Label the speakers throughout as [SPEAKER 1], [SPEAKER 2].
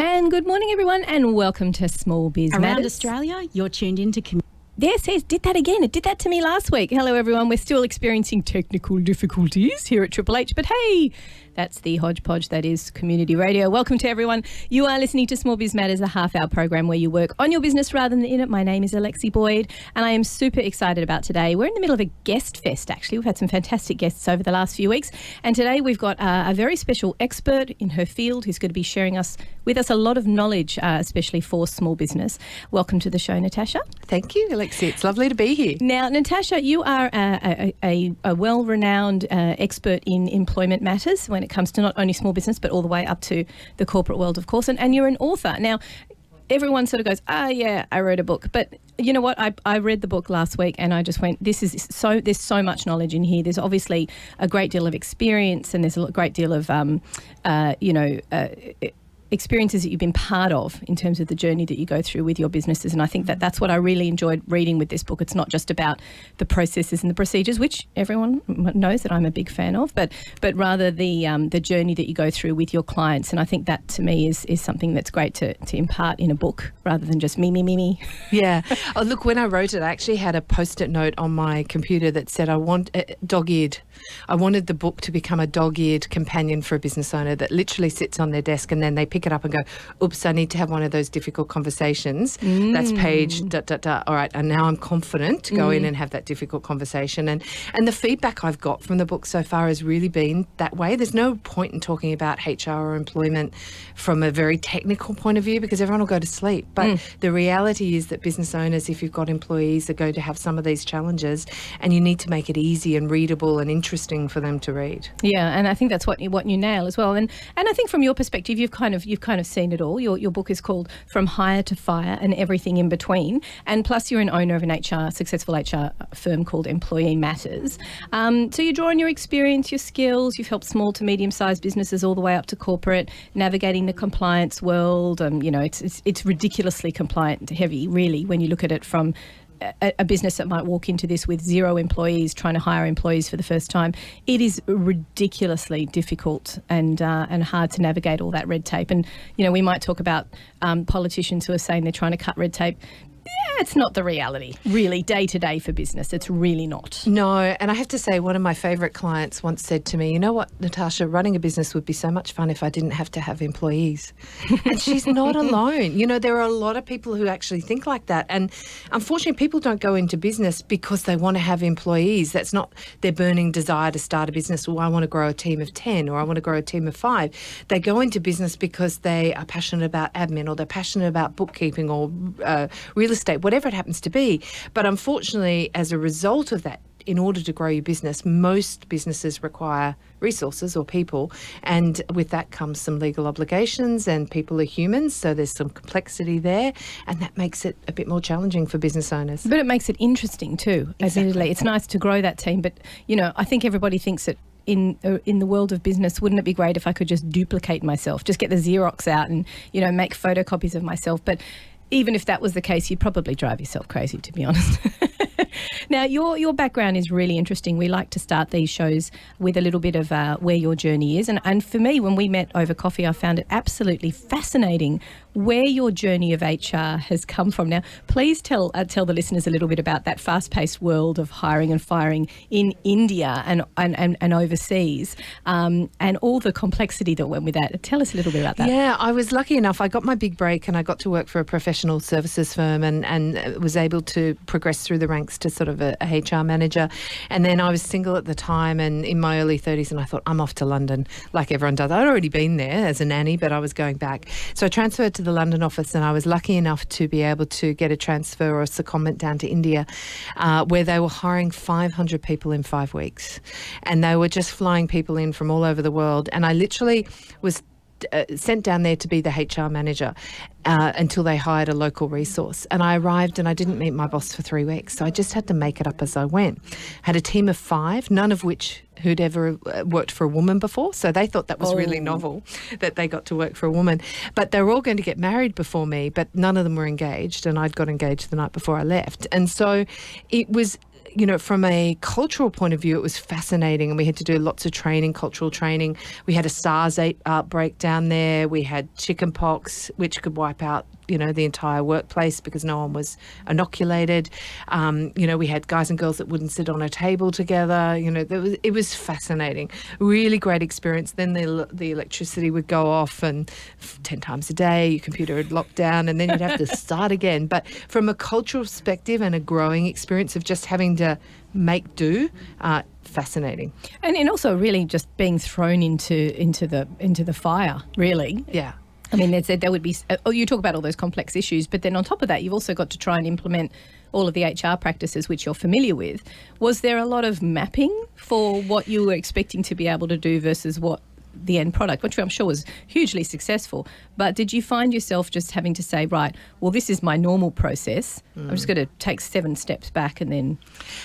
[SPEAKER 1] And good morning, everyone, and welcome to Small Biz Matters.
[SPEAKER 2] Around Australia, you're tuned into
[SPEAKER 1] Yes, did that again. It did that to me last week. Hello, everyone. We're still experiencing technical difficulties here at Triple H, but hey, that's the hodgepodge that is community radio. Welcome to everyone. You are listening to Small Biz Matters, a half-hour program where you work on your business rather than in it. My name is Alexi Boyd, and I am super excited about today. We're in the middle of a guest fest, actually. We've had some fantastic guests over the last few weeks, and today we've got a very special expert in her field who's going to be sharing with us a lot of knowledge, especially for small business. Welcome to the show, Natasha.
[SPEAKER 3] Thank you, Alexi. It's lovely to be here.
[SPEAKER 1] Now, Natasha, you are a well-renowned expert in employment matters when it comes to not only small business, but all the way up to the corporate world, of course, and you're an author. Now, everyone sort of goes, yeah, I wrote a book. But you know what? I read the book last week and I just went, there's so much knowledge in here. There's obviously a great deal of experience and there's a great deal of, experiences that you've been part of in terms of the journey that you go through with your businesses. And I think that that's what I really enjoyed reading with this book. It's not just about the processes and the procedures, which everyone knows that I'm a big fan of, but rather the journey that you go through with your clients. And I think that to me is something that's great to impart in a book rather than just me.
[SPEAKER 3] Yeah. Oh, look, when I wrote it, I actually had a Post-it note on my computer that said I want dog-eared. I wanted the book to become a dog-eared companion for a business owner that literally sits on their desk and then they pick it up and go, oops, I need to have one of those difficult conversations. That's page, All right, and now I'm confident to go in and have that difficult conversation. And the feedback I've got from the book so far has really been that way. There's no point in talking about HR or employment from a very technical point of view because everyone will go to sleep. But the reality is that business owners, if you've got employees, are going to have some of these challenges and you need to make it easy and readable and interesting for them to read.
[SPEAKER 1] Yeah, and I think that's what you nail as well. And I think from your perspective, you've kind of seen it all. Your book is called From Hire to Fire and Everything in Between. And plus you're an owner of an successful HR firm called Employee Matters. So you draw on your experience, your skills. You've helped small to medium-sized businesses all the way up to corporate, navigating the compliance world. It's ridiculously compliant heavy, really, when you look at it from a business that might walk into this with 0 employees trying to hire employees for the first time. It is ridiculously difficult and hard to navigate all that red tape. And, we might talk about politicians who are saying they're trying to cut red tape. Yeah, it's not the reality, really, day to day for business. It's really not.
[SPEAKER 3] No, and I have to say one of my favourite clients once said to me, you know what, Natasha, running a business would be so much fun if I didn't have to have employees. And she's not alone. There are a lot of people who actually think like that. And unfortunately, people don't go into business because they want to have employees. That's not their burning desire to start a business. Well, I want to grow a team of 10 or I want to grow a team of 5. They go into business because they are passionate about admin or they're passionate about bookkeeping or real estate, whatever it happens to be. But unfortunately, as a result of that, in order to grow your business, most businesses require resources or people. And with that comes some legal obligations and people are humans. So there's some complexity there. And that makes it a bit more challenging for business owners.
[SPEAKER 1] But it makes it interesting too. Exactly. It's nice to grow that team. But, I think everybody thinks that in the world of business, wouldn't it be great if I could just duplicate myself, just get the Xerox out and, make photocopies of myself. But even if that was the case, you'd probably drive yourself crazy, to be honest. Now, your background is really interesting. We like to start these shows with a little bit of where your journey is. And for me, when we met over coffee, I found it absolutely fascinating where your journey of HR has come from. Now, please tell the listeners a little bit about that fast-paced world of hiring and firing in India and overseas, and all the complexity that went with that. Tell us a little bit about that.
[SPEAKER 3] Yeah, I was lucky enough. I got my big break and I got to work for a professional services firm and was able to progress through the ranks to sort of a HR manager. And then I was single at the time and in my early 30s, and I thought, I'm off to London like everyone does. I'd already been there as a nanny, but I was going back. So I transferred to the London office and I was lucky enough to be able to get a transfer or a secondment down to India where they were hiring 500 people in 5 weeks. And they were just flying people in from all over the world. And I literally was sent down there to be the HR manager until they hired a local resource. And I arrived and I didn't meet my boss for 3 weeks. So I just had to make it up as I went. Had a team of 5, none of which who'd ever worked for a woman before. So they thought that was really novel that they got to work for a woman. But they were all going to get married before me, but none of them were engaged. And I'd got engaged the night before I left. And so it was you know, from a cultural point of view, it was fascinating, and we had to do lots of training, cultural training. We had a SARS outbreak down there. We had chickenpox, which could wipe out, you know, the entire workplace because no one was inoculated. You know, we had guys and girls that wouldn't sit on a table together. You know, it was fascinating. Really great experience. Then the electricity would go off and 10 times a day, your computer would lock down, and then you'd have to start again. But from a cultural perspective and a growing experience of just having to make do, fascinating.
[SPEAKER 1] And also really just being thrown into the fire, really.
[SPEAKER 3] Yeah.
[SPEAKER 1] I mean, there would be, you talk about all those complex issues, but then on top of that, you've also got to try and implement all of the HR practices which you're familiar with. Was there a lot of mapping for what you were expecting to be able to do versus what the end product, which I'm sure was hugely successful, but did you find yourself just having to say, right, well, this is my normal process, I'm just going to take 7 steps back and then...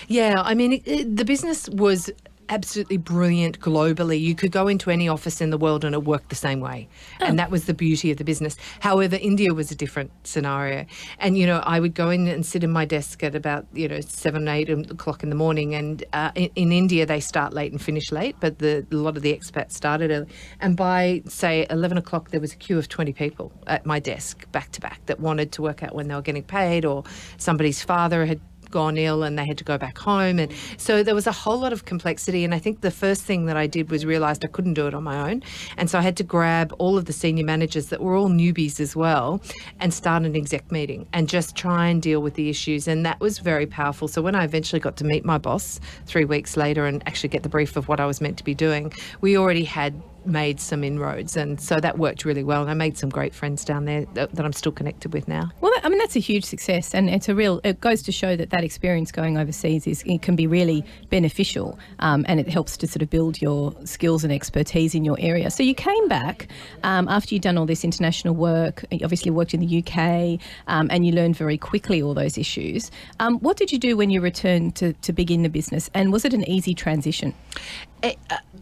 [SPEAKER 3] Yeah, I mean, the business was absolutely brilliant globally. You could go into any office in the world and it worked the same way. And that was the beauty of the business. However, India was a different scenario. And, you know, I would go in and sit in my desk at about, 7, 8 o'clock in the morning. And in India, they start late and finish late, but a lot of the expats started early. And by, say, 11 o'clock, there was a queue of 20 people at my desk back to back that wanted to work out when they were getting paid, or somebody's father had gone ill and they had to go back home. And so there was a whole lot of complexity, and I think the first thing that I did was realised I couldn't do it on my own, and so I had to grab all of the senior managers that were all newbies as well and start an exec meeting and just try and deal with the issues, and that was very powerful. So when I eventually got to meet my boss 3 weeks later and actually get the brief of what I was meant to be doing, we already had made some inroads, and so that worked really well, and I made some great friends down there that I'm still connected with now.
[SPEAKER 1] Well, I mean, that's a huge success, and it goes to show that experience going overseas it can be really beneficial, and it helps to sort of build your skills and expertise in your area. So you came back after you'd done all this international work. You obviously worked in the UK, and you learned very quickly all those issues. What did you do when you returned to begin the business, and was it an easy transition?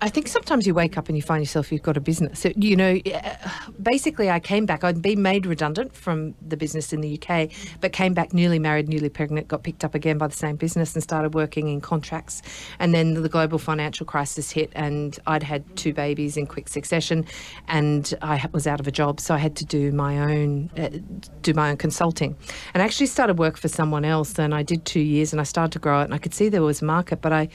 [SPEAKER 3] I think sometimes you wake up and you find yourself you've got a business. Basically I came back. I'd been made redundant from the business in the UK, but came back newly married, newly pregnant, got picked up again by the same business and started working in contracts. And then the global financial crisis hit, and I'd had 2 babies in quick succession, and I was out of a job, so I had to do my own consulting. And I actually started work for someone else, and I did 2 years, and I started to grow it, and I could see there was a market, but I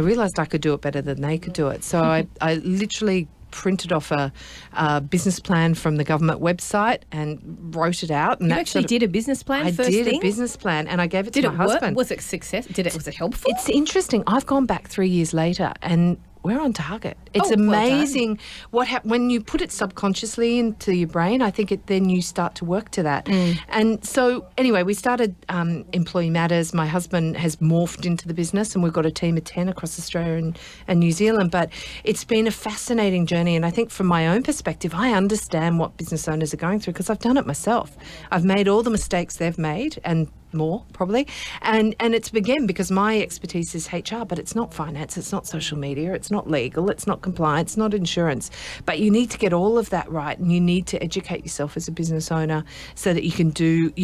[SPEAKER 3] realised I could do it better than they could do it. So I literally printed off a business plan from the government website and wrote it out. And
[SPEAKER 1] you actually did a business plan first thing?
[SPEAKER 3] I did a business plan, and I gave it to my husband.
[SPEAKER 1] Was it success? Was it helpful?
[SPEAKER 3] It's interesting. I've gone back 3 years later, and we're on target. It's amazing what happens when you put it subconsciously into your brain. I think then you start to work to that. And so anyway, we started Employee Matters. My husband has morphed into the business, and we've got a team of 10 across Australia and New Zealand. But it's been a fascinating journey, and I think from my own perspective, I understand what business owners are going through because I've done it myself. I've made all the mistakes they've made, and more probably, and it's again because my expertise is HR, but it's not finance, it's not social media, it's not legal, it's not compliance, it's not insurance. But you need to get all of that right, and you need to educate yourself as a business owner so that you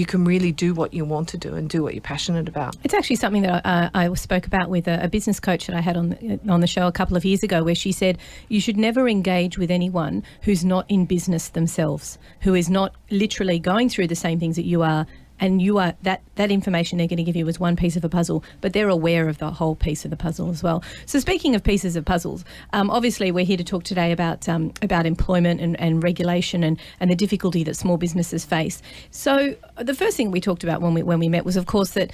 [SPEAKER 3] can really do what you want to do and do what you're passionate about.
[SPEAKER 1] It's actually something that I spoke about with a business coach that I had on the show a couple of years ago, where she said you should never engage with anyone who's not in business themselves, who is not literally going through the same things that you are. And you are that information they're going to give you is one piece of a puzzle, but they're aware of the whole piece of the puzzle as well. So speaking of pieces of puzzles, obviously we're here to talk today about employment and regulation and the difficulty that small businesses face. So the first thing we talked about when we met was, of course, that,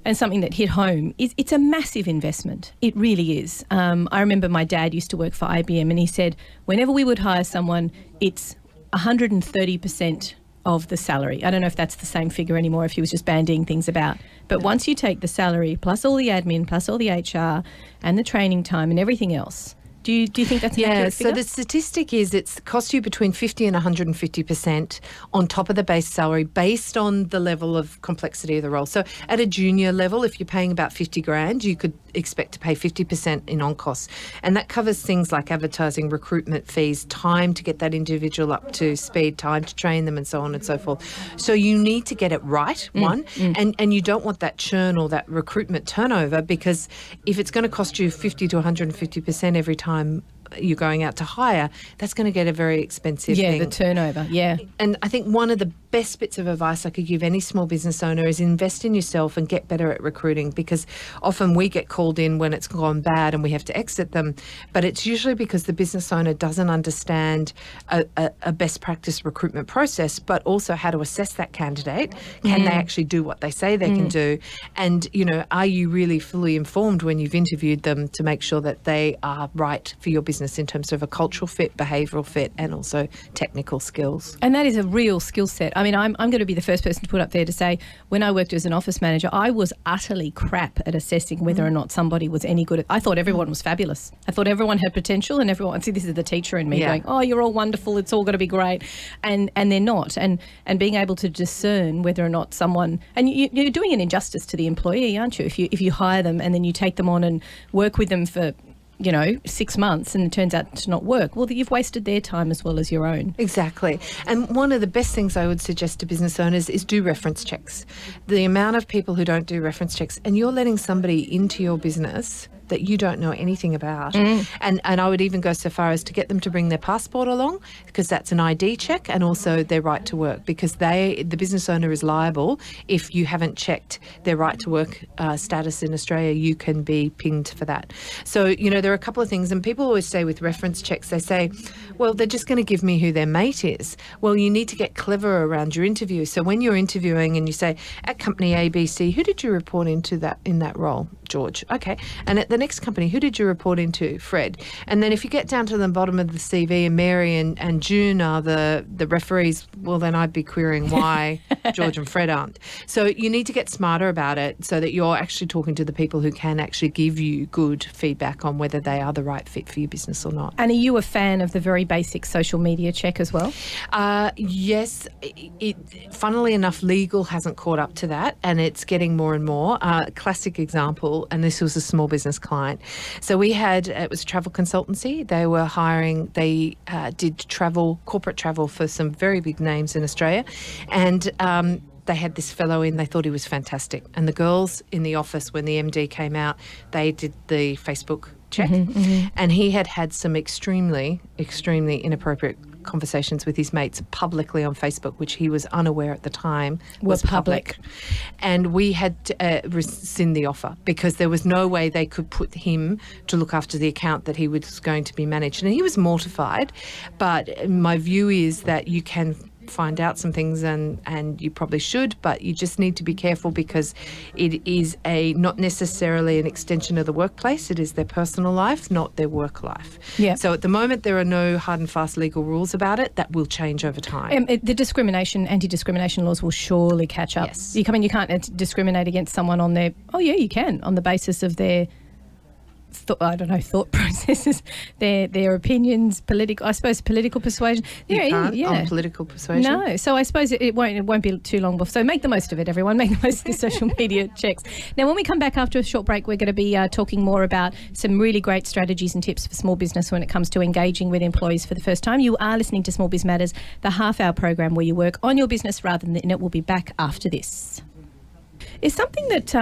[SPEAKER 1] and something that hit home, is it's a massive investment. It really is. I remember my dad used to work for IBM, and he said whenever we would hire someone, it's 130% of the salary. I don't know if that's the same figure anymore, if he was just bandying things about. But once you take the salary plus all the admin plus all the HR and the training time and everything else, do you think that's an accurate figure?
[SPEAKER 3] So the statistic is it's cost you between 50 and 150% on top of the base salary based on the level of complexity of the role. So at a junior level, if you're paying about 50 grand, you could expect to pay 50% in on costs. And that covers things like advertising, recruitment fees, time to get that individual up to speed, time to train them and so on and so forth. So you need to get it right, and you don't want that churn or that recruitment turnover, because if it's going to cost you 50 to 150% every time you're going out to hire, that's going to get a very expensive thing.
[SPEAKER 1] The turnover, yeah.
[SPEAKER 3] And I think one of the best bits of advice I could give any small business owner is invest in yourself and get better at recruiting, because often we get called in when it's gone bad and we have to exit them, but it's usually because the business owner doesn't understand a best practice recruitment process, but also how to assess that candidate. Can they actually do what they say they can do? And, are you really fully informed when you've interviewed them to make sure that they are right for your business in terms of a cultural fit, behavioural fit, and also technical skills?
[SPEAKER 1] And that is a real skill set. I mean, I'm going to be the first person to put up there to say, when I worked as an office manager, I was utterly crap at assessing whether or not somebody was any good. I thought everyone was fabulous. I thought everyone had potential, and everyone, see, this is the teacher in me going, oh, you're all wonderful, it's all going to be great. And they're not. And being able to discern whether or not someone, and you're doing an injustice to the employee, aren't you? If you hire them and then you take them on and work with them for 6 months and it turns out to not work, well, you've wasted their time as well as your own.
[SPEAKER 3] Exactly. And one of the best things I would suggest to business owners is do reference checks. The amount of people who don't do reference checks, and you're letting somebody into your business that you don't know anything about. And I would even go so far as to get them to bring their passport along, because that's an ID check, and also their right to work, because the business owner is liable if you haven't checked their right to work status in Australia. You can be pinged for that. So, there are a couple of things, and people always say with reference checks, they say, well, they're just going to give me who their mate is. Well, you need to get clever around your interview. So when you're interviewing and you say, at company ABC, who did you report into in that role? George. Okay. And at the next company, who did you report into? Fred. And then if you get down to the bottom of the CV and Mary and June are the referees, well, then I'd be querying why George and Fred aren't. So you need to get smarter about it so that you're actually talking to the people who can actually give you good feedback on whether they are the right fit for your business or not.
[SPEAKER 1] And are you a fan of the very basic social media check as well?
[SPEAKER 3] Yes. Funnily enough, legal hasn't caught up to that, and it's getting more and more. Classic example, and this was a small business client. So it was a travel consultancy. They were hiring, they did corporate travel for some very big names in Australia. And they had this fellow in, they thought he was fantastic. And the girls in the office, when the MD came out, they did the Facebook check. And he had some extremely, extremely inappropriate conversations with his mates publicly on Facebook, which he was unaware at the time was public. And we had to rescind the offer, because there was no way they could put him to look after the account that he was going to be managed. And he was mortified. But my view is that you can find out some things, and you probably should, but you just need to be careful, because it is not necessarily an extension of the workplace. It is their personal life, not their work life.
[SPEAKER 1] Yeah.
[SPEAKER 3] So at the moment there are no hard and fast legal rules about it. That will change over time.
[SPEAKER 1] The anti-discrimination laws will surely catch up.
[SPEAKER 3] Yes.
[SPEAKER 1] You can't discriminate against someone on their, you can, on the basis of their thought processes, their opinions, political persuasion.
[SPEAKER 3] You can't on political persuasion.
[SPEAKER 1] No, so I suppose it won't be too long before. So make the most of it, everyone. Make the most of the social media checks. Now, when we come back after a short break, we're going to be talking more about some really great strategies and tips for small business when it comes to engaging with employees for the first time. You are listening to Small Biz Matters, the half-hour program where you work on your business rather than in it. We'll be back after this. Is something that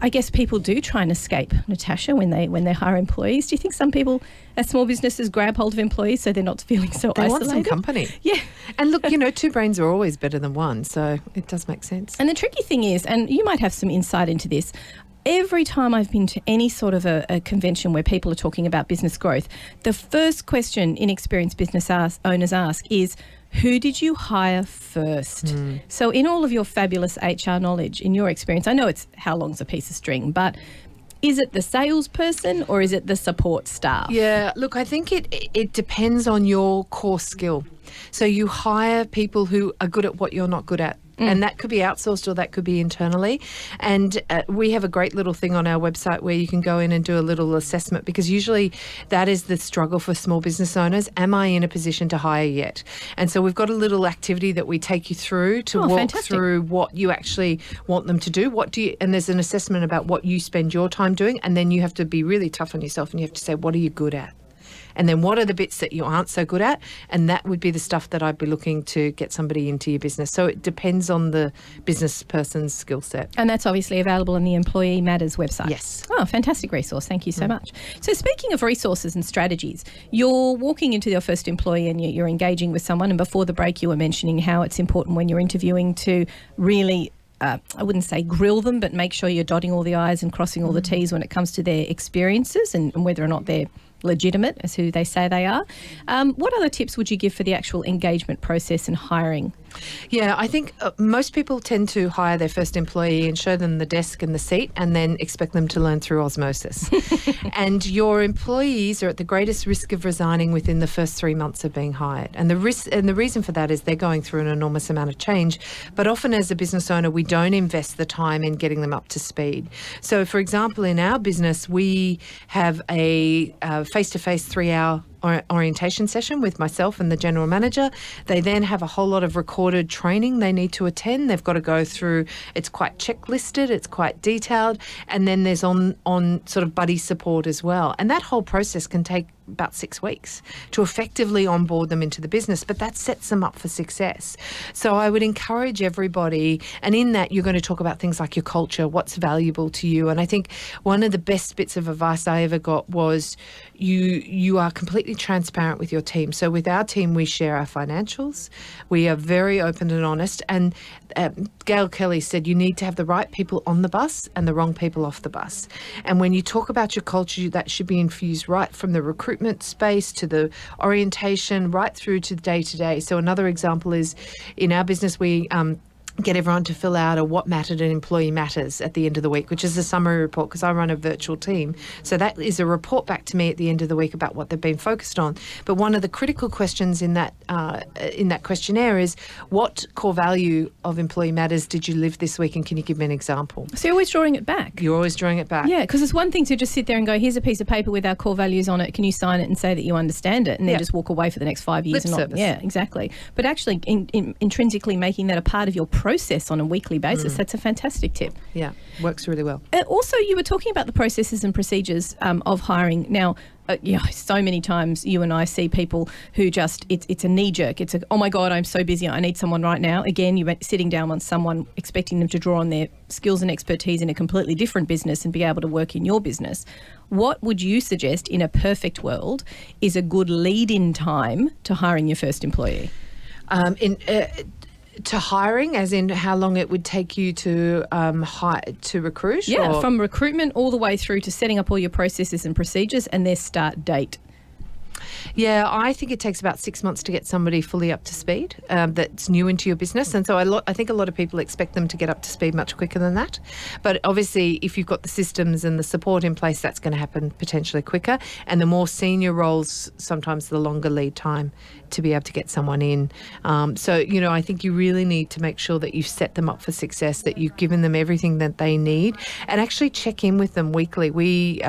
[SPEAKER 1] I guess people do try and escape, Natasha, when they hire employees. Do you think some people, as small businesses, grab hold of employees so they're not feeling so
[SPEAKER 3] they
[SPEAKER 1] isolated?
[SPEAKER 3] They want some company.
[SPEAKER 1] Yeah.
[SPEAKER 3] And look, two brains are always better than one, so it does make sense.
[SPEAKER 1] And the tricky thing is, and you might have some insight into this, every time I've been to any sort of a convention where people are talking about business growth, the first question inexperienced business owners ask is, who did you hire first? So in all of your fabulous HR knowledge, in your experience, I know it's how long's a piece of string, but is it the salesperson or is it the support staff?
[SPEAKER 3] Yeah, look, I think it depends on your core skill. So you hire people who are good at what you're not good at. And that could be outsourced or that could be internally. And we have a great little thing on our website where you can go in and do a little assessment, because usually that is the struggle for small business owners. Am I in a position to hire yet? And so we've got a little activity that we take you through to walk through what you actually want them to do. And there's an assessment about what you spend your time doing. And then you have to be really tough on yourself and you have to say, what are you good at? And then what are the bits that you aren't so good at? And that would be the stuff that I'd be looking to get somebody into your business. So it depends on the business person's skill set.
[SPEAKER 1] And that's obviously available on the Employee Matters website.
[SPEAKER 3] Yes.
[SPEAKER 1] Oh, fantastic resource. Thank you so much. So speaking of resources and strategies, you're walking into your first employee and you're engaging with someone. And before the break, you were mentioning how it's important when you're interviewing to really I wouldn't say grill them, but make sure you're dotting all the I's and crossing all the T's when it comes to their experiences and whether or not they're legitimate as who they say they are. What other tips would you give for the actual engagement process and hiring?
[SPEAKER 3] Yeah, I think most people tend to hire their first employee and show them the desk and the seat and then expect them to learn through osmosis. And your employees are at the greatest risk of resigning within the first 3 months of being hired. And the reason for that is they're going through an enormous amount of change. But often as a business owner, we don't invest the time in getting them up to speed. So, for example, in our business, we have a face-to-face 3-hour orientation session with myself and the general manager. They then have a whole lot of recorded training they need to attend. They've got to go through, it's quite checklisted, it's quite detailed, and then there's on sort of buddy support as well. And that whole process can take about 6 weeks to effectively onboard them into the business, but that sets them up for success. So I would encourage everybody, and in that you're going to talk about things like your culture, what's valuable to you. And I think one of the best bits of advice I ever got was you are completely transparent with your team. So with our team, we share our financials. We are very open and honest. And Gail Kelly said you need to have the right people on the bus and the wrong people off the bus. And when you talk about your culture, that should be infused right from the recruitment space to the orientation, right through to the day-to-day. So another example is in our business, we get everyone to fill out a What Mattered and Employee Matters at the end of the week, which is a summary report because I run a virtual team. So that is a report back to me at the end of the week about what they've been focused on. But one of the critical questions in that questionnaire is, what core value of Employee Matters did you live this week, and can you give me an example?
[SPEAKER 1] So you're always drawing it back.
[SPEAKER 3] You're always drawing it back.
[SPEAKER 1] Yeah, because it's one thing to just sit there and go, here's a piece of paper with our core values on it. Can you sign it and say that you understand it? And then just walk away for the next 5 years.
[SPEAKER 3] Lip service.
[SPEAKER 1] Yeah, exactly. But actually intrinsically making that a part of your process on a weekly basis, that's a fantastic tip.
[SPEAKER 3] Yeah, works really well.
[SPEAKER 1] Also, you were talking about the processes and procedures of hiring. Now, so many times you and I see people who just, it's a knee-jerk. It's oh my God, I'm so busy, I need someone right now. Again, you're sitting down on someone, expecting them to draw on their skills and expertise in a completely different business and be able to work in your business. What would you suggest in a perfect world is a good lead-in time to hiring your first employee?
[SPEAKER 3] To hiring, as in how long it would take you to recruit?
[SPEAKER 1] Yeah, from recruitment all the way through to setting up all your processes and procedures and their start date.
[SPEAKER 3] Yeah, I think it takes about 6 months to get somebody fully up to speed that's new into your business. And so I think a lot of people expect them to get up to speed much quicker than that. But obviously, if you've got the systems and the support in place, that's going to happen potentially quicker. And the more senior roles, sometimes the longer lead time to be able to get someone in. So, I think you really need to make sure that you've set them up for success, that you've given them everything that they need, and actually check in with them weekly. We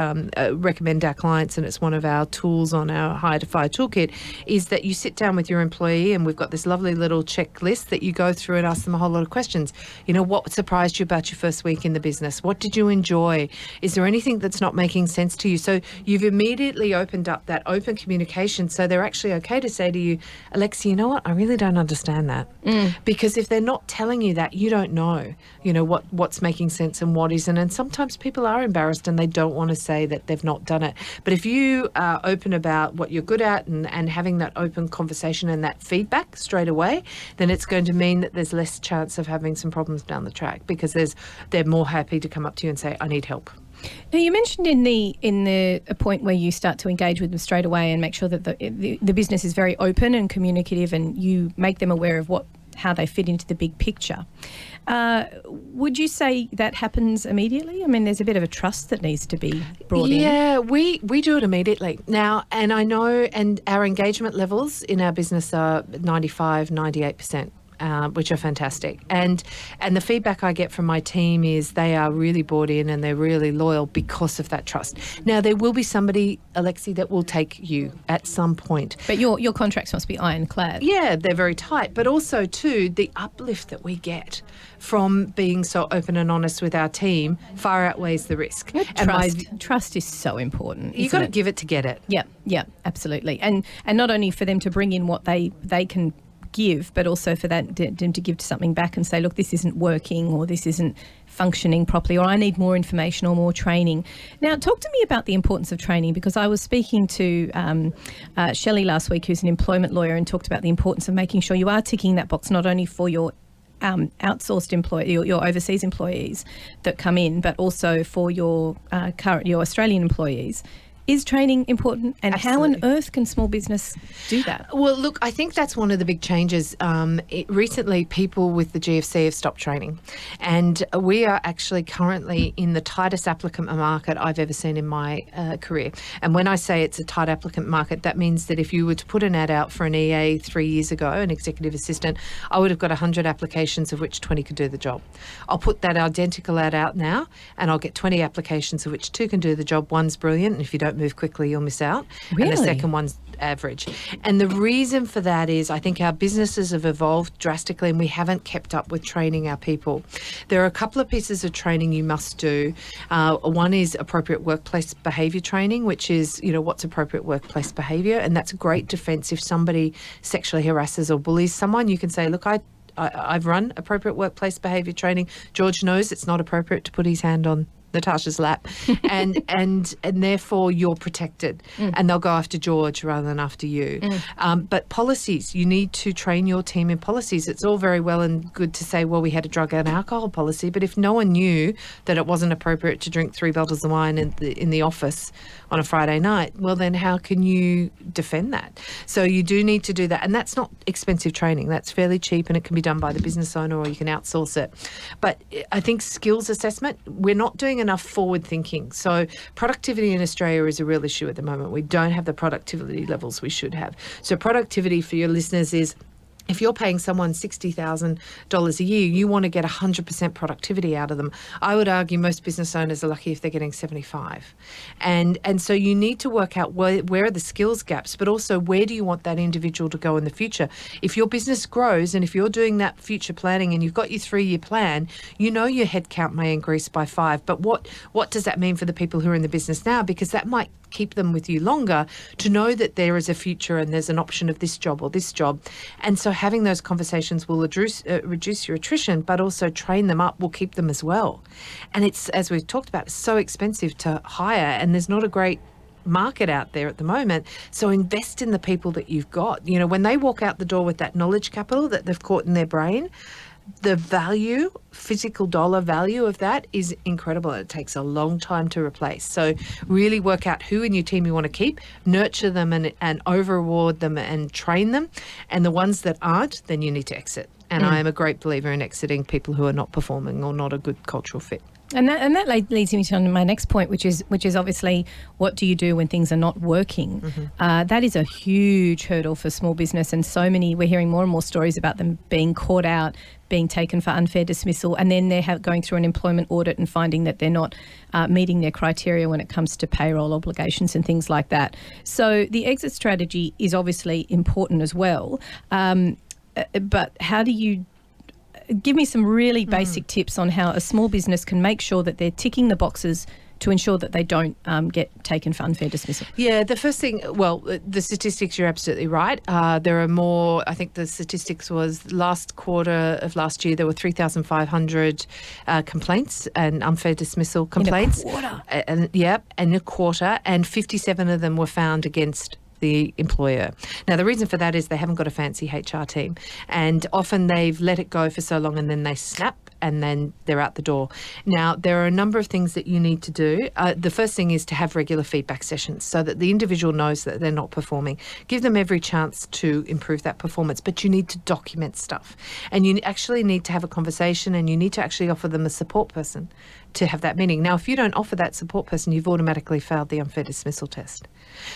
[SPEAKER 3] recommend our clients, and it's one of our tools on our Hire to Fire toolkit, is that you sit down with your employee, and we've got this lovely little checklist that you go through and ask them a whole lot of questions. What surprised you about your first week in the business? What did you enjoy? Is there anything that's not making sense to you? So you've immediately opened up that open communication, so they're actually okay to say to you, Alexi, you know what? I really don't understand that. Because if they're not telling you that, you don't know, what's making sense and what isn't. And sometimes people are embarrassed and they don't want to say that they've not done it. But if you are open about what you're good at and having that open conversation and that feedback straight away, then it's going to mean that there's less chance of having some problems down the track, because they're more happy to come up to you and say, I need help.
[SPEAKER 1] Now, you mentioned in the point where you start to engage with them straight away and make sure that the business is very open and communicative, and you make them aware of how they fit into the big picture. Would you say that happens immediately? I mean, there's a bit of a trust that needs to be brought in.
[SPEAKER 3] Yeah, we do it immediately now, and I know, and our engagement levels in our business are 95, 98%. which are fantastic. And the feedback I get from my team is they are really bought in and they're really loyal because of that trust. Now, there will be somebody, Alexi, that will take you at some point.
[SPEAKER 1] But your contracts must be ironclad.
[SPEAKER 3] Yeah, they're very tight. But also, too, the uplift that we get from being so open and honest with our team far outweighs the risk.
[SPEAKER 1] Trust is so important.
[SPEAKER 3] You've got to give it to get it.
[SPEAKER 1] Yeah, absolutely. And not only for them to bring in what they can give, but also for them to give something back and say, look, this isn't working, or this isn't functioning properly, or I need more information or more training. Now, talk to me about the importance of training, because I was speaking to Shelley last week, who's an employment lawyer, and talked about the importance of making sure you are ticking that box, not only for your outsourced employee, your overseas employees that come in, but also for your Australian employees. Is training important, and
[SPEAKER 3] Absolutely.
[SPEAKER 1] how on earth can small business do that?
[SPEAKER 3] Well, look, I think that's one of the big changes. Recently, people with the GFC have stopped training, and we are actually currently in the tightest applicant market I've ever seen in my career. And when I say it's a tight applicant market, that means that if you were to put an ad out for an EA 3 years ago, an executive assistant, I would have got 100 applications, of which 20 could do the job. I'll put that identical ad out now, and I'll get 20 applications, of which 2 can do the job. One's brilliant, and if you don't move quickly, you'll miss out.
[SPEAKER 1] Really?
[SPEAKER 3] And the second one's average. And the reason for that is I think our businesses have evolved drastically and we haven't kept up with training our people. There are a couple of pieces of training you must do. One is appropriate workplace behaviour training, which is, what's appropriate workplace behaviour, and that's a great defence. If somebody sexually harasses or bullies someone, you can say, look, I've run appropriate workplace behaviour training. George knows it's not appropriate to put his hand on Natasha's lap, and therefore you're protected, and they'll go after George rather than after you. But policies, you need to train your team in policies. It's all very well and good to say, well, we had a drug and alcohol policy, but if no one knew that it wasn't appropriate to drink 3 bottles of wine in the office on a Friday night, well, then how can you defend that? So you do need to do that, and that's not expensive training. That's fairly cheap, and it can be done by the business owner, or you can outsource it. But I think skills assessment, we're not doing enough forward thinking. So productivity in Australia is a real issue at the moment. We don't have the productivity levels we should have. So productivity for your listeners is, if you're paying someone $60,000 a year, you want to get 100% productivity out of them. I would argue most business owners are lucky if they're getting 75. And so you need to work out where are the skills gaps, but also where do you want that individual to go in the future? If your business grows and if you're doing that future planning and you've got your 3-year plan, your headcount may increase by 5. But what does that mean for the people who are in the business now? Because that might keep them with you longer, to know that there is a future and there's an option of this job or this job. And so having those conversations will reduce your attrition, but also train them up will keep them as well. And it's, as we've talked about, it's so expensive to hire, and there's not a great market out there at the moment. So invest in the people that you've got. When they walk out the door with that knowledge capital that they've caught in their brain, the value, physical dollar value of that is incredible. It takes a long time to replace. So really work out who in your team you want to keep, nurture them and over-reward them and train them. And the ones that aren't, then you need to exit. And I am a great believer in exiting people who are not performing or not a good cultural fit.
[SPEAKER 1] And that leads me to my next point, which is obviously, what do you do when things are not working? That is a huge hurdle for small business, and we're hearing more and more stories about them being caught out, being taken for unfair dismissal, and then they're going through an employment audit and finding that they're not meeting their criteria when it comes to payroll obligations and things like that. So the exit strategy is obviously important as well. But how do you give me some really basic tips on how a small business can make sure that they're ticking the boxes to ensure that they don't get taken for unfair dismissal? Yeah,
[SPEAKER 3] the first thing, the statistics, you're absolutely right. There are more, I think the statistics was last quarter of last year, there were 3,500 complaints and unfair dismissal complaints.
[SPEAKER 1] In a quarter?
[SPEAKER 3] In a quarter, and 57 of them were found against the employer. Now, the reason for that is they haven't got a fancy HR team, and often they've let it go for so long and then they snap and then they're out the door. Now, there are a number of things that you need to do. The first thing is to have regular feedback sessions so that the individual knows that they're not performing. Give them every chance to improve that performance, but you need to document stuff. And you actually need to have a conversation, and you need to actually offer them a support person to have that meeting. Now, if you don't offer that support person, you've automatically failed the unfair dismissal test.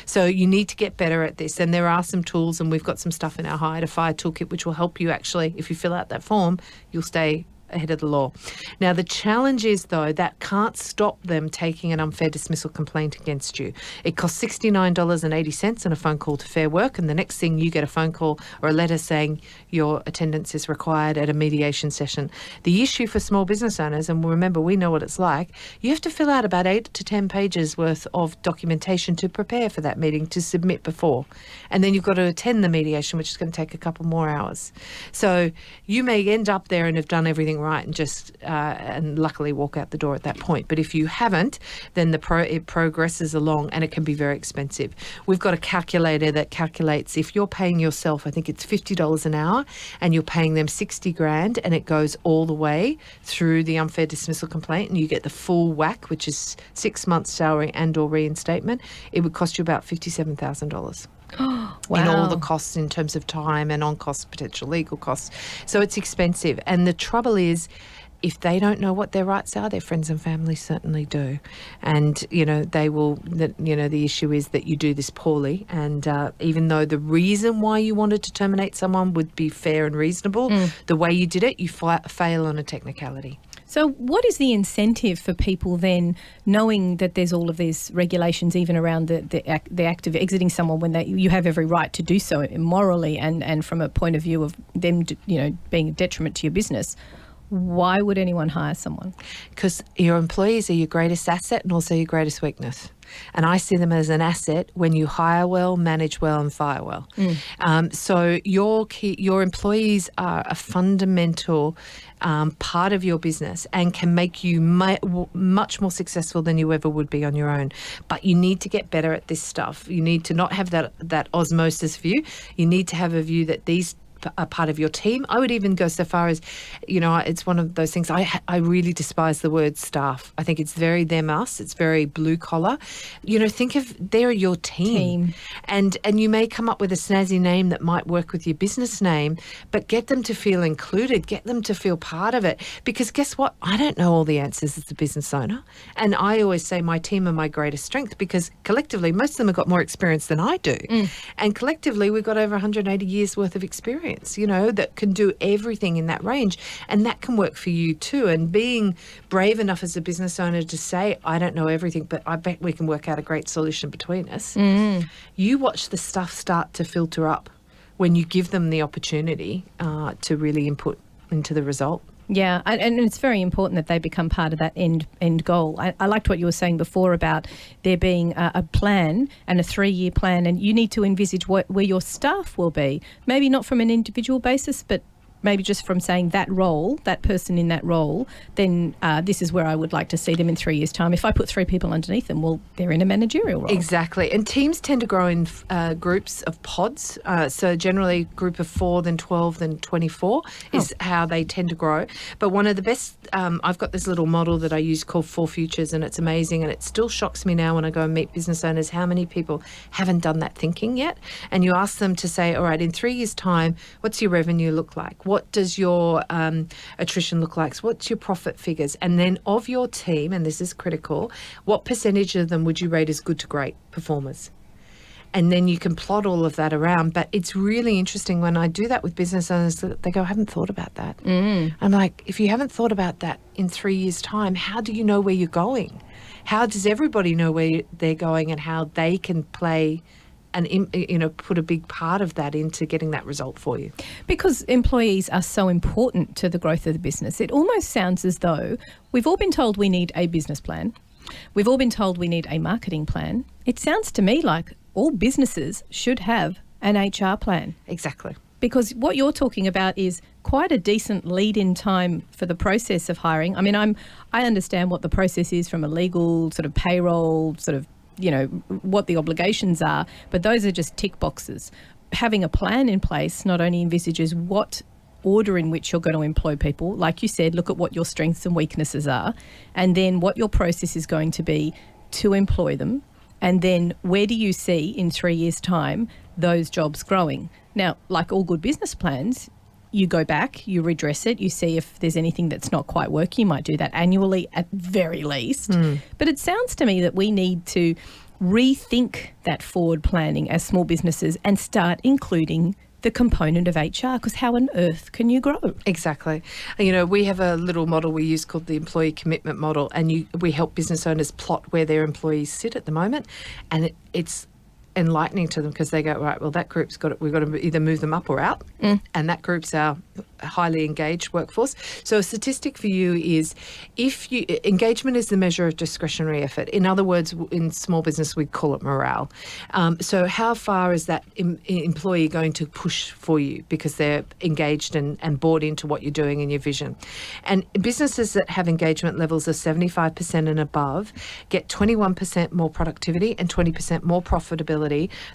[SPEAKER 3] So you need to get better at this. And there are some tools, and we've got some stuff in our Hire to Fire toolkit, which will help you actually, if you fill out that form, you'll stay ahead of the law. Now, the challenge is, though, that can't stop them taking an unfair dismissal complaint against you. It costs $69.80 and a phone call to Fair Work, and the next thing you get a phone call or a letter saying your attendance is required at a mediation session. The issue for small business owners, and remember, we know what it's like, you have to fill out about 8 to 10 pages worth of documentation to prepare for that meeting to submit before. And then you've got to attend the mediation, which is going to take a couple more hours. So you may end up there and have done everything right and just and luckily walk out the door at that point. But if you haven't, then it progresses along, and it can be very expensive. We've got a calculator that calculates if you're paying yourself, I think it's $50 an hour, and you're paying them $60,000, and it goes all the way through the unfair dismissal complaint, and you get the full whack, which is 6 months salary and or reinstatement. It would cost you about $57,000.
[SPEAKER 1] Wow.
[SPEAKER 3] In all the costs in terms of time and on costs, potential legal costs. So it's expensive. And the trouble is, if they don't know what their rights are, their friends and family certainly do. And, they will, the issue is that you do this poorly. And even though the reason why you wanted to terminate someone would be fair and reasonable, the way you did it, you fail on a technicality.
[SPEAKER 1] So what is the incentive for people then, knowing that there's all of these regulations even around the act of exiting someone when you have every right to do so morally and from a point of view of them, being a detriment to your business? Why would anyone hire someone? Because
[SPEAKER 3] your employees are your greatest asset and also your greatest weakness. And I see them as an asset when you hire well, manage well, and fire well. So your employees are a fundamental part of your business and can make you much more successful than you ever would be on your own. But you need to get better at this stuff. You need to not have that osmosis view. You need to have a view that these are part of your team. I would even go so far as, it's one of those things. I really despise the word staff. I think it's very them, us. It's very blue collar. Think of they're your team. And you may come up with a snazzy name that might work with your business name, but get them to feel included, get them to feel part of it. Because guess what? I don't know all the answers as a business owner. And I always say my team are my greatest strength because collectively, most of them have got more experience than I do. And collectively, we've got over 180 years worth of experience, that can do everything in that range. And that can work for you too. And being brave enough as a business owner to say, I don't know everything, but I bet we can work out a great solution between us. You watch the stuff start to filter up when you give them the opportunity to really input into the result.
[SPEAKER 1] Yeah, and it's very important that they become part of that end goal. I liked what you were saying before about there being a plan and a 3-year plan, and you need to envisage where your staff will be. Maybe not from an individual basis, but maybe just from saying that role, that person in that role, then this is where I would like to see them in 3 years' time. If I put 3 people underneath them, well, they're in a managerial role.
[SPEAKER 3] Exactly. And teams tend to grow in groups of pods. So generally a group of 4, then 12, then 24 is how they tend to grow. But one of the best, I've got this little model that I use called 4 Futures, and it's amazing. And it still shocks me now when I go and meet business owners how many people haven't done that thinking yet. And you ask them to say, all right, in 3 years' time, what's your revenue look like? What does your attrition look like? So what's your profit figures? And then of your team, and this is critical, what percentage of them would you rate as good to great performers? And then you can plot all of that around. But it's really interesting when I do that with business owners, they go, I haven't thought about that. I'm like, if you haven't thought about that in 3 years' time, how do you know where you're going? How does everybody know where they're going and how they can play and put a big part of that into getting that result for you? Because
[SPEAKER 1] employees are so important to the growth of the business. It almost sounds as though we've all been told we need a business plan. We've all been told we need a marketing plan. It sounds to me like all businesses should have an HR plan.
[SPEAKER 3] Exactly.
[SPEAKER 1] Because what you're talking about is quite a decent lead-in time for the process of hiring. I mean, I understand what the process is from a legal sort of payroll sort of, what the obligations are, but those are just tick boxes. Having a plan in place not only envisages what order in which you're going to employ people. Like you said, look at what your strengths and weaknesses are, and then what your process is going to be to employ them. And then where do you see in 3 years' time those jobs growing? Now, like all good business plans, you go back, you redress it, you see if there's anything that's not quite working. You might do that annually at very least. But it sounds to me that we need to rethink that forward planning as small businesses and start including the component of HR, because how on earth can you grow?
[SPEAKER 3] Exactly. You know, we have a little model we use called the employee commitment model, and we help business owners plot where their employees sit at the moment, and it's enlightening to them because they go, right, well, that group's we've got to either move them up or out, and that group's our highly engaged workforce. So a statistic for you is engagement is the measure of discretionary effort. In other words, in small business, we call it morale. So how far is that employee going to push for you because they're engaged and bought into what you're doing and your vision? And businesses that have engagement levels of 75% and above get 21% more productivity and 20% more profitability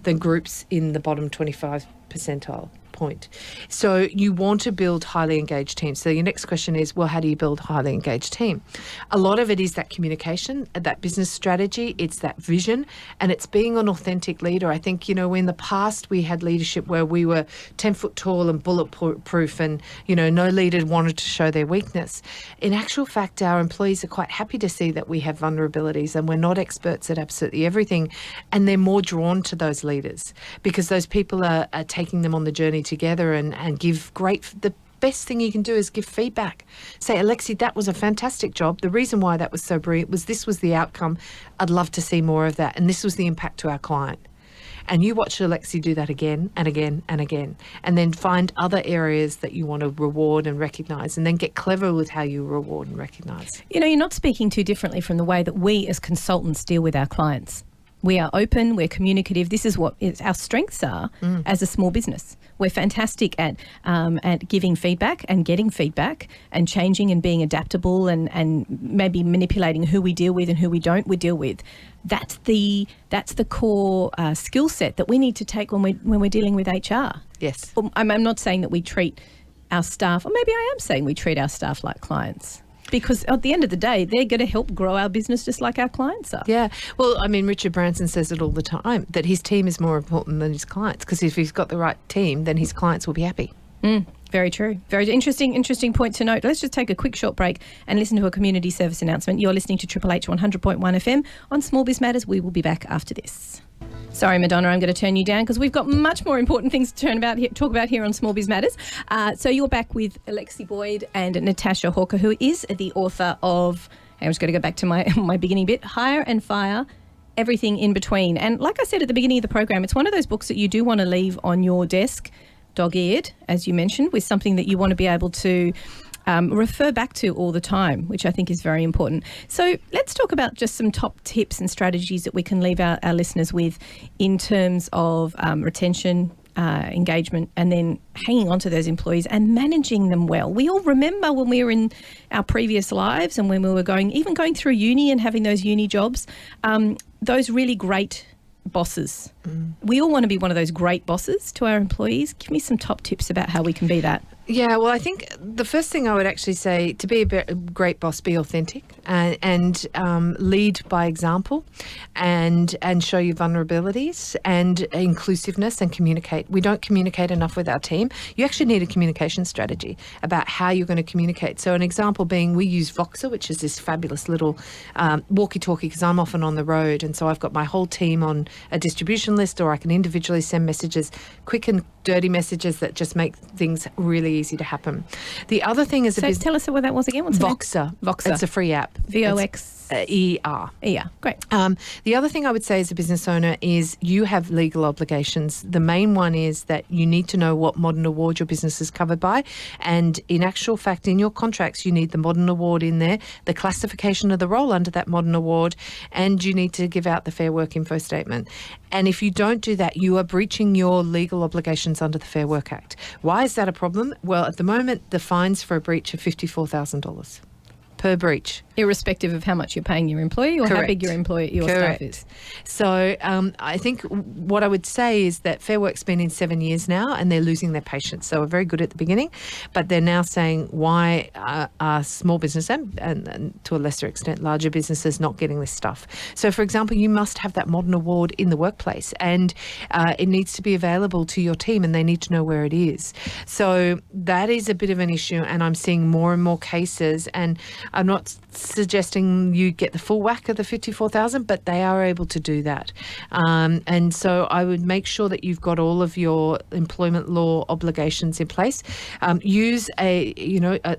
[SPEAKER 3] than groups in the bottom 25 percentile point. So you want to build highly engaged teams. So your next question is, well, how do you build a highly engaged team? A lot of it is that communication, that business strategy, it's that vision, and it's being an authentic leader. I think, you know, in the past we had leadership where we were 10 foot tall and bulletproof and, you know, no leader wanted to show their weakness. In actual fact, our employees are quite happy to see that we have vulnerabilities and we're not experts at absolutely everything, and they're more drawn to those leaders because those people are taking them on the journey together and give the best thing you can do is give feedback. Say, Alexi, that was a fantastic job. The reason why that was so brilliant was this was the outcome. I'd love to see more of that. And this was the impact to our client. And you watch Alexi do that again and again and again, and then find other areas that you want to reward and recognise, and then get clever with how you reward and recognise.
[SPEAKER 1] You know, you're not speaking too differently from the way that we as consultants deal with our clients. We are open, we're communicative. This is what our strengths are as a small business. We're fantastic at giving feedback and getting feedback and changing and being adaptable and maybe manipulating who we deal with and who we don't deal with. That's the core skill set that we need to take when we're dealing with HR.
[SPEAKER 3] Yes.
[SPEAKER 1] I'm not saying that we treat our staff, or maybe I am saying we treat our staff like clients. Because at the end of the day, they're going to help grow our business just like our clients are.
[SPEAKER 3] Yeah. Well, I mean, Richard Branson says it all the time, that his team is more important than his clients, because if he's got the right team, then his clients will be happy.
[SPEAKER 1] Very true. Very interesting point to note. Let's just take a quick short break and listen to a community service announcement. You're listening to Triple H 100.1 FM on Small Biz Matters. We will be back after this. Sorry, Madonna, I'm going to turn you down because we've got much more important things to talk about here on Small Biz Matters. So you're back with Alexi Boyd and Natasha Hawker, who is the author of, I'm just going to go back to my beginning bit, Hire and Fire, Everything in Between. And like I said at the beginning of the program, it's one of those books that you do want to leave on your desk, dog-eared, as you mentioned, with something that you want to be able to refer back to all the time, which I think is very important. So let's talk about just some top tips and strategies that we can leave our listeners with in terms of retention, engagement, and then hanging on to those employees and managing them well. We all remember when we were in our previous lives and when we were going through uni and having those uni jobs, those really great bosses. We all want to be one of those great bosses to our employees. Give me some top tips about how we can be that.
[SPEAKER 3] Yeah, well, I think the first thing I would actually say, to be a great boss, be authentic and lead by example and show your vulnerabilities and inclusiveness and communicate. We don't communicate enough with our team. You actually need a communication strategy about how you're going to communicate. So an example being, we use Voxer, which is this fabulous little walkie-talkie, because I'm often on the road, and so I've got my whole team on a distribution list, or I can individually send messages, quick and dirty messages that just make things really easy to happen. The other thing is
[SPEAKER 1] tell us what that was again. What's
[SPEAKER 3] Voxer.
[SPEAKER 1] Voxer.
[SPEAKER 3] It's a free app.
[SPEAKER 1] VOX.
[SPEAKER 3] ER.
[SPEAKER 1] Great.
[SPEAKER 3] The other thing I would say as a business owner is you have legal obligations. The main one is that you need to know what modern award your business is covered by. And in actual fact, in your contracts, you need the modern award in there, the classification of the role under that modern award, and you need to give out the Fair Work info statement. And if you don't do that, you are breaching your legal obligations under the Fair Work Act. Why is that a problem? Well, at the moment, the fines for a breach are $54,000. per breach.
[SPEAKER 1] Irrespective of how much you're paying your employee or how big your staff is.
[SPEAKER 3] So I think what I would say is that Fair Work's been in 7 years now and they're losing their patience. So we're very good at the beginning, but they're now saying why are small business and to a lesser extent larger businesses not getting this stuff. So for example, you must have that modern award in the workplace and it needs to be available to your team and they need to know where it is. So that is a bit of an issue and I'm seeing more and more cases, and I'm not suggesting you get the full whack of the 54,000, but they are able to do that. And so I would make sure that you've got all of your employment law obligations in place. Use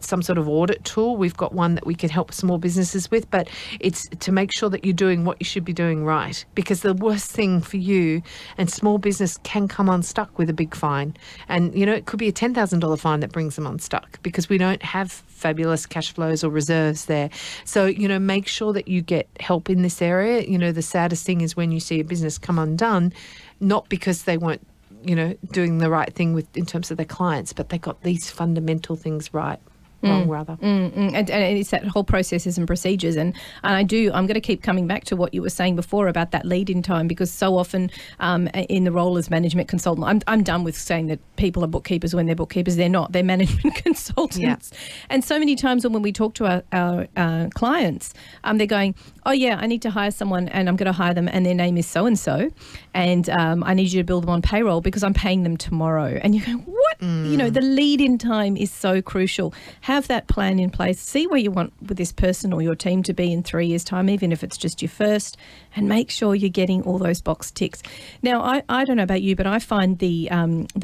[SPEAKER 3] some sort of audit tool. We've got one that we can help small businesses with, but it's to make sure that you're doing what you should be doing right, because the worst thing for you and small business can come unstuck with a big fine. And, it could be a $10,000 fine that brings them unstuck because we don't have fabulous cash flows or reserves there. So, make sure that you get help in this area. The saddest thing is when you see a business come undone, not because they weren't, doing the right thing in terms of their clients, but they got these fundamental things wrong, rather.
[SPEAKER 1] And it's that whole processes and procedures. And I'm going to keep coming back to what you were saying before about that lead-in time, because so often in the role as management consultant, I'm done with saying that people are bookkeepers when they're bookkeepers. They're not. They're management consultants. Yeah. And so many times when we talk to our clients, they're going, oh, yeah, I need to hire someone and I'm going to hire them and their name is so-and-so and I need you to build them on payroll because I'm paying them tomorrow. And you go, what? The lead-in time is so crucial. Have that plan in place. See where you want with this person or your team to be in 3 years' time, even if it's just your first, and make sure you're getting all those box ticks. Now, I don't know about you, but I find the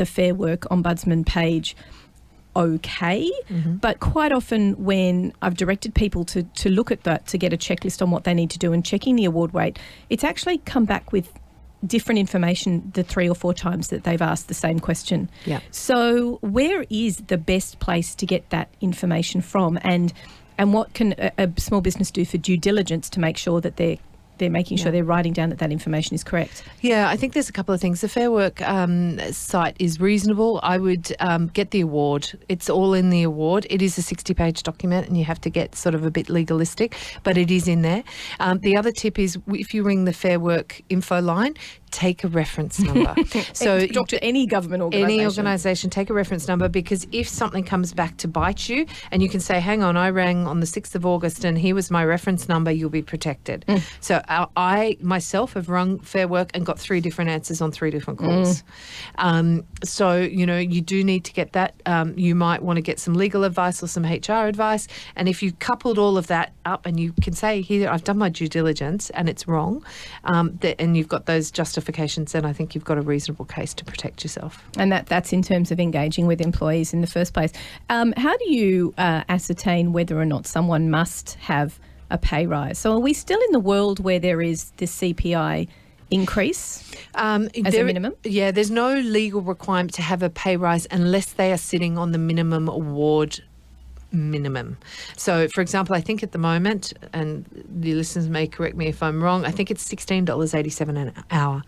[SPEAKER 1] Fair Work Ombudsman page okay, but quite often when I've directed people to look at that, to get a checklist on what they need to do and checking the award weight, it's actually come back with different information the 3 or 4 times that they've asked the same question. Yeah. So where is the best place to get that information from, and what can a small business do for due diligence to make sure that they're making sure they're writing down that information is correct? Yeah,
[SPEAKER 3] I think there's a couple of things. The Fair Work site is reasonable. I would get the award. It's all in the award. It is a 60-page document and you have to get sort of a bit legalistic, but it is in there. The other tip is if you ring the Fair Work info line, take a reference number.
[SPEAKER 1] So talk to any government organisation.
[SPEAKER 3] Any organisation, take a reference number, because if something comes back to bite you and you can say, hang on, I rang on the 6th of August and here was my reference number, you'll be protected. So I myself have rung Fair Work and got 3 different answers on 3 different calls. So, you do need to get that. You might want to get some legal advice or some HR advice. And if you coupled all of that up and you can say, here, I've done my due diligence and it's wrong, and you've got those justifications, then I think you've got a reasonable case to protect yourself.
[SPEAKER 1] And that's in terms of engaging with employees in the first place. How do you ascertain whether or not someone must have a pay rise? So are we still in the world where there is this CPI increase as a minimum?
[SPEAKER 3] Yeah, there's no legal requirement to have a pay rise unless they are sitting on the minimum award minimum. So, for example, I think at the moment, and the listeners may correct me if I'm wrong, I think it's $16.87 an hour.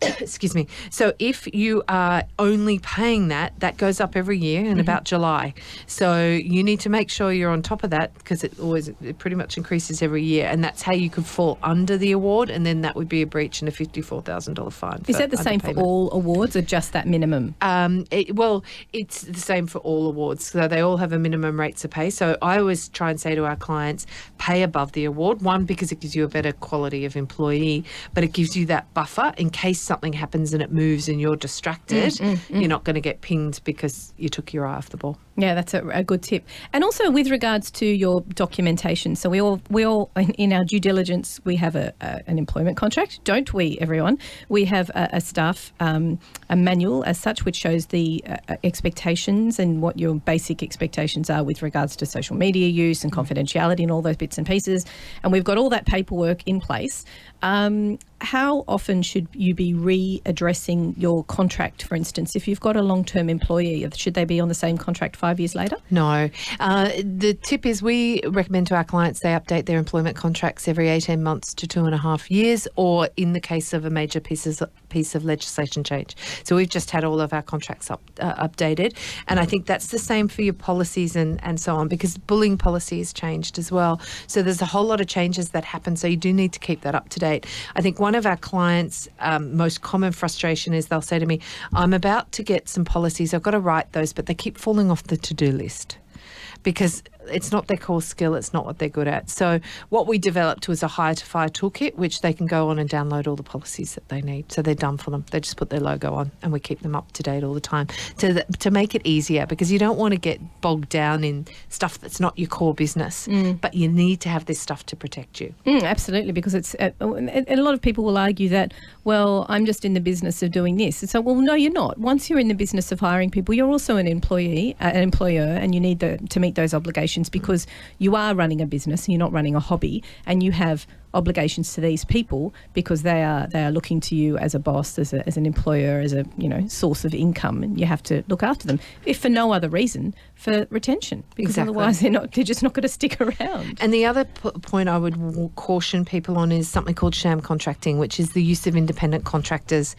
[SPEAKER 3] Excuse me. So if you are only paying that goes up every year in about July. So you need to make sure you're on top of that, because it pretty much increases every year, and that's how you could fall under the award, and then that would be a breach and a $54,000 fine.
[SPEAKER 1] Is that the same for all awards or just that minimum?
[SPEAKER 3] It's the same for all awards. So they all have a minimum rate to pay. So I always try and say to our clients, pay above the award. One, because it gives you a better quality of employee, but it gives you that buffer in case something happens and it moves and you're distracted. You're not going to get pinged because you took your eye off the ball.
[SPEAKER 1] Yeah, that's a good tip. And also with regards to your documentation, so we all in our due diligence, we have an employment contract, don't we, everyone? We have a staff a manual as such, which shows the expectations and what your basic expectations are with regards to social media use and confidentiality and all those bits and pieces. And we've got all that paperwork in place. how often should you be readdressing your contract, for instance? If you've got a long-term employee, should they be on the same contract 5 years later?
[SPEAKER 3] No. The tip is we recommend to our clients they update their employment contracts every 18 months to 2.5 years, or in the case of a major piece of legislation change. So we've just had all of our contracts updated, and I think that's the same for your policies and so on, because bullying policy has changed as well. So there's a whole lot of changes that happen, so you do need to keep that up to date. I think one of our clients' most common frustration is they'll say to me, I'm about to get some policies, I've got to write those, but they keep falling off the to-do list because it's not their core skill, it's not what they're good at. So what we developed was a hire to fire toolkit, which they can go on and download all the policies that they need. So they're done for them. They just put their logo on and we keep them up to date all the time to make it easier, because you don't want to get bogged down in stuff that's not your core business, but you need to have this stuff to protect you.
[SPEAKER 1] Absolutely, because it's and a lot of people will argue that, well, I'm just in the business of doing this. And so, well, no, you're not. Once you're in the business of hiring people, you're also an employee, an employer, and you need to meet those obligations, because you are running a business and you're not running a hobby, and you have obligations to these people because they are looking to you as a boss, as an employer, as a source of income, and you have to look after them, if for no other reason, for retention, because otherwise they're just not going to stick around.
[SPEAKER 3] And the other point I would caution people on is something called sham contracting, which is the use of independent contractors.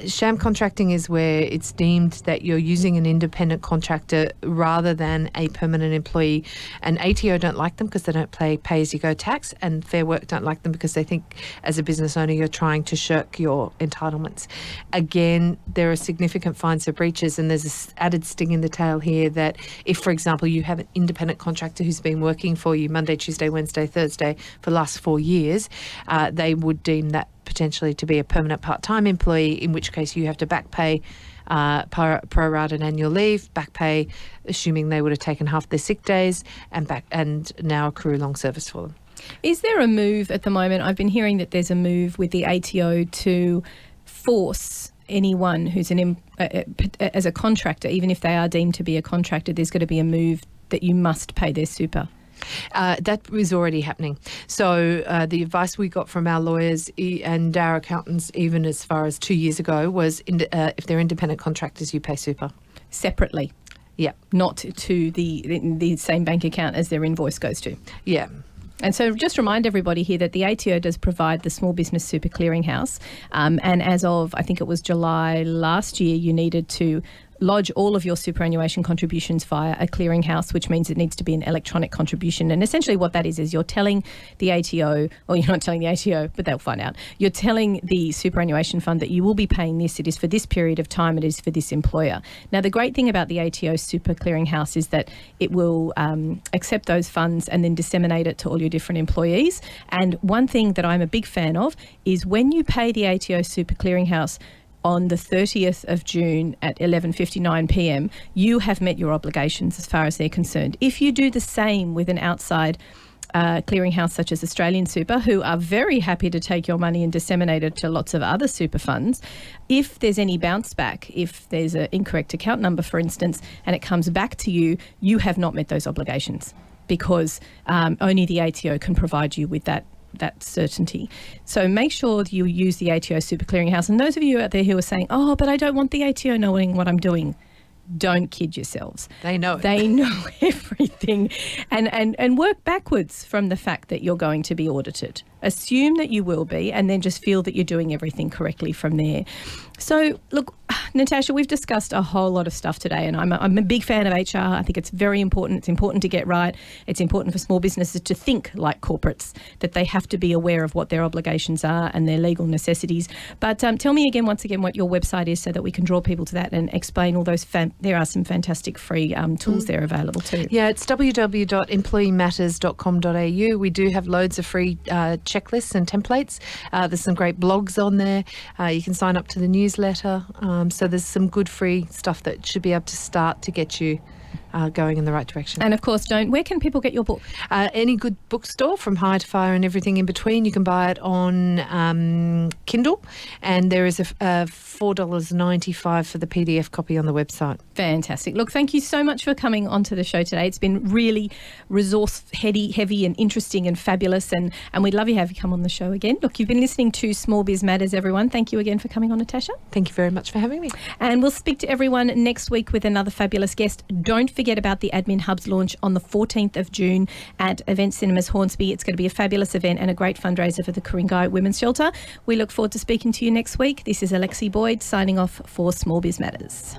[SPEAKER 3] Sham contracting is where it's deemed that you're using an independent contractor rather than a permanent employee, and ATO don't like them because they don't pay as-you-go tax, and Fair Work don't like them because they think as a business owner you're trying to shirk your entitlements. Again, there are significant fines for breaches, and there's this added sting in the tail here that if, for example, you have an independent contractor who's been working for you Monday, Tuesday, Wednesday, Thursday for the last 4 years, they would deem that potentially to be a permanent part-time employee, in which case you have to back pay pro-rata annual leave, back pay, assuming they would have taken half their sick days, and now accrue long service for them.
[SPEAKER 1] Is there a move at the moment? I've been hearing that there's a move with the ATO to force anyone who's as a contractor, even if they are deemed to be a contractor, there's going to be a move that you must pay their super.
[SPEAKER 3] That is already happening. So the advice we got from our lawyers and our accountants, even as far as 2 years ago, was if they're independent contractors, you pay super.
[SPEAKER 1] Separately?
[SPEAKER 3] Yeah.
[SPEAKER 1] Not to the same bank account as their invoice goes to?
[SPEAKER 3] Yeah.
[SPEAKER 1] And so just remind everybody here that the ATO does provide the Small Business Super Clearinghouse. And as of, I think it was July last year, you needed to lodge all of your superannuation contributions via a clearinghouse, which means it needs to be an electronic contribution. And essentially what that is you're telling the ATO, or you're not telling the ATO, but they'll find out. You're telling the superannuation fund that you will be paying this. It is for this period of time. It is for this employer. Now, the great thing about the ATO Super Clearinghouse is that it will accept those funds and then disseminate it to all your different employees. And one thing that I'm a big fan of is when you pay the ATO Super Clearinghouse on the 30th of June at 11:59 p.m, you have met your obligations as far as they're concerned. If you do the same with an outside clearinghouse such as Australian Super, who are very happy to take your money and disseminate it to lots of other super funds, if there's any bounce back, if there's an incorrect account number, for instance, and it comes back to you, you have not met those obligations, because only the ATO can provide you with that certainty. So make sure that you use the ATO Super Clearinghouse. And those of you out there who are saying, oh, but I don't want the ATO knowing what I'm doing, don't kid yourselves.
[SPEAKER 3] They know.
[SPEAKER 1] They know everything. And work backwards from the fact that you're going to be audited. Assume that you will be, and then just feel that you're doing everything correctly from there. So, look, Natasha, we've discussed a whole lot of stuff today, and I'm a big fan of HR. I think it's very important. It's important to get right. It's important for small businesses to think like corporates, that they have to be aware of what their obligations are and their legal necessities. But tell me once again what your website is, so that we can draw people to that and explain all those. There are some fantastic free tools there available too.
[SPEAKER 3] Yeah, it's www.employeematters.com.au. We do have loads of free checklists and templates. There's some great blogs on there. You can sign up to the newsletter. So there's some good free stuff that should be able to start to get you going in the right direction.
[SPEAKER 1] And of course, where can people get your book?
[SPEAKER 3] Any good bookstore, from Hire to Fire and everything in between. You can buy it on Kindle, and there is a $4.95 for the PDF copy on the website.
[SPEAKER 1] Fantastic. Look, thank you so much for coming onto the show today. It's been really resource heavy and interesting and fabulous, and we'd love to have you come on the show again. Look, you've been listening to Small Biz Matters, everyone. Thank you again for coming on, Natasha.
[SPEAKER 3] Thank you very much for having me.
[SPEAKER 1] And we'll speak to everyone next week with another fabulous guest. Don't forget about the Admin Hubs launch on the 14th of June at Event Cinemas Hornsby. It's going to be a fabulous event and a great fundraiser for the Ku-ring-gai Women's Shelter. We look forward to speaking to you next week. This is Alexi Boyd signing off for Small Biz Matters.